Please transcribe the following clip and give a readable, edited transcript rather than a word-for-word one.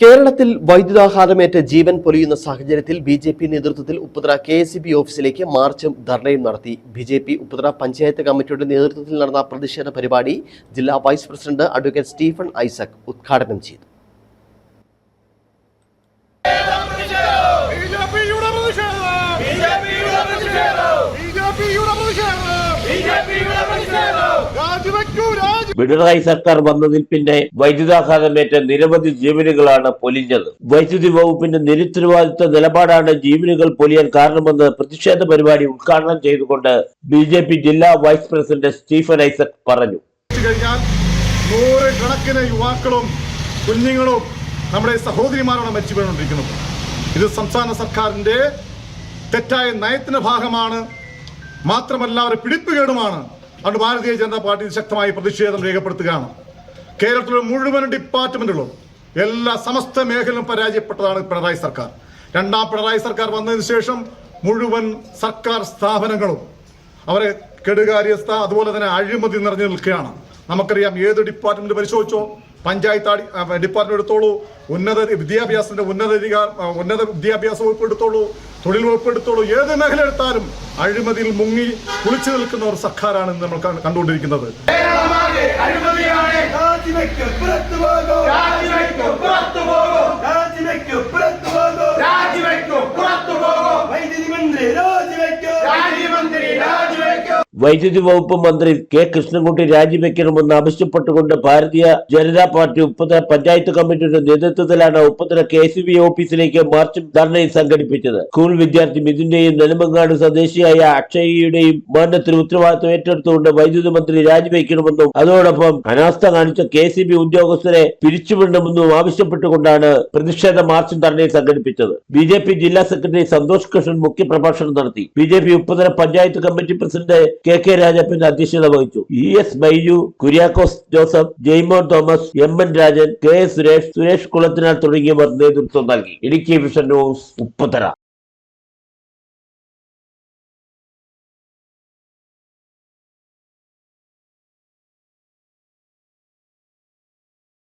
കേരളത്തിൽ വൈദ്യുതാഘാതമേറ്റ ജീവൻ പൊലിയുന്ന സാഹചര്യത്തിൽ ബി.ജെ.പി. നേതൃത്വത്തിൽ ഉപ്പുതറ കെ.എസ്.ഇ.ബി. ഓഫീസിലേക്ക് മാർച്ചും ധർണയും നടത്തി. ബി.ജെ.പി. ഉപ്പുതറ പഞ്ചായത്ത് കമ്മിറ്റിയുടെ നേതൃത്വത്തിൽ നടന്ന പ്രതിഷേധ പരിപാടി ജില്ലാ vice president advocate Stephen Isaac ഉദ്ഘാടനം ചെയ്തു. പിണറായി സർക്കാർ വന്നതിൽ പിന്നെ വൈദ്യുതാഘാതമേറ്റ നിരവധി ജീവനുകളാണ് പൊലിഞ്ഞത്. വൈദ്യുതി വകുപ്പിന്റെ നിരുത്തരവാദിത്വ നിലപാടാണ് ജീവനുകൾ പൊലിയാൻ കാരണമെന്ന് പ്രതിഷേധ പരിപാടി ഉദ്ഘാടനം ചെയ്തുകൊണ്ട് ബി.ജെ.പി. ജില്ലാ വൈസ് പ്രസിഡന്റ് സ്റ്റീഫൻ ഐസക് പറഞ്ഞു. നൂറുകണക്കിന് യുവാക്കളും കുഞ്ഞുങ്ങളും നമ്മുടെ സഹോദരിമാരാണ് മരിച്ചു വീണുകൊണ്ടിരിക്കുന്നത്. ഇത് സംസ്ഥാന സർക്കാരിന്റെ തെറ്റായ നയത്തിന്റെ ഭാഗമാണ്, മാത്രമല്ല അവരെ പിടിപ്പുകേടുമാണ്. അതുകൊണ്ട് ഭാരതീയ ജനതാ പാർട്ടി ശക്തമായി പ്രതിഷേധം രേഖപ്പെടുത്തുകയാണ്. കേരളത്തിലെ മുഴുവൻ ഡിപ്പാർട്ട്മെന്റുകളും എല്ലാ സമസ്ത മേഖലയിലും പരാജയപ്പെട്ടതാണ് പിണറായി സർക്കാർ. രണ്ടാം പിണറായി സർക്കാർ വന്നതിന് ശേഷം മുഴുവൻ സർക്കാർ സ്ഥാപനങ്ങളും അവരെ കെടുകാര്യസ്ഥ, അതുപോലെ തന്നെ അഴിമതി നിറഞ്ഞു നിൽക്കുകയാണ്. നമുക്കറിയാം, ഏത് ഡിപ്പാർട്ട്മെന്റ് പരിശോധിച്ചോ, പഞ്ചായത്ത് ഡിപ്പാർട്ട്മെന്റ് എടുത്തോളൂ, ഉന്നത വിദ്യാഭ്യാസ വകുപ്പ് എടുത്തോളൂ, തൊഴിൽ വകുപ്പ് എടുത്തോളൂ, ഏത് മേഖല എടുത്താലും അഴിമതിയിൽ മുങ്ങി കുളിച്ചു നിൽക്കുന്ന ഒരു സർക്കാരാണ് നമ്മൾ കണ്ടുകൊണ്ടിരിക്കുന്നത്. വൈദ്യുതി വകുപ്പ് മന്ത്രി കെ കൃഷ്ണൻകുട്ടി രാജിവെക്കണമെന്ന് ആവശ്യപ്പെട്ടുകൊണ്ട് ഭാരതീയ ജനതാ പാർട്ടി ഉപ്പുതറ പഞ്ചായത്ത് കമ്മിറ്റിയുടെ നേതൃത്വത്തിലാണ് ഉപ്പുതറ കെ.എസ്.ഇ.ബി. ഓഫീസിലേക്ക് മാർച്ചും ധർണയും സംഘടിപ്പിച്ചത്. സ്കൂൾ വിദ്യാർത്ഥി മിഥുന്റെയും നെടുമങ്ങാട് സ്വദേശിയായ അക്ഷയയുടെയും മരണത്തിന് ഉത്തരവാദിത്വം ഏറ്റെടുത്തുകൊണ്ട് വൈദ്യുതി മന്ത്രി രാജിവെക്കണമെന്നും അതോടൊപ്പം അനാസ്ഥ കാണിച്ച കെ.എസ്.ഇ.ബി. ഉദ്യോഗസ്ഥരെ പിരിച്ചുവിടണമെന്നും ആവശ്യപ്പെട്ടുകൊണ്ടാണ് പ്രതിഷേധ മാർച്ചും ധർണയും സംഘടിപ്പിച്ചത്. ബി.ജെ.പി. ജില്ലാ സെക്രട്ടറി സന്തോഷ് കൃഷ്ണൻ മുഖ്യപ്രഭാഷണം നടത്തി. BJP. Upputhara panchayat committee president K Rajappan അധ്യക്ഷത വഹിച്ചു. ES. Baiju, Kuriakose Joseph, Jaimon Thomas, MN. Rajan, K. Suresh Kulathinal തുടങ്ങിയവർ നേതൃത്വം നൽകി. Idukki Vision News Upputhara.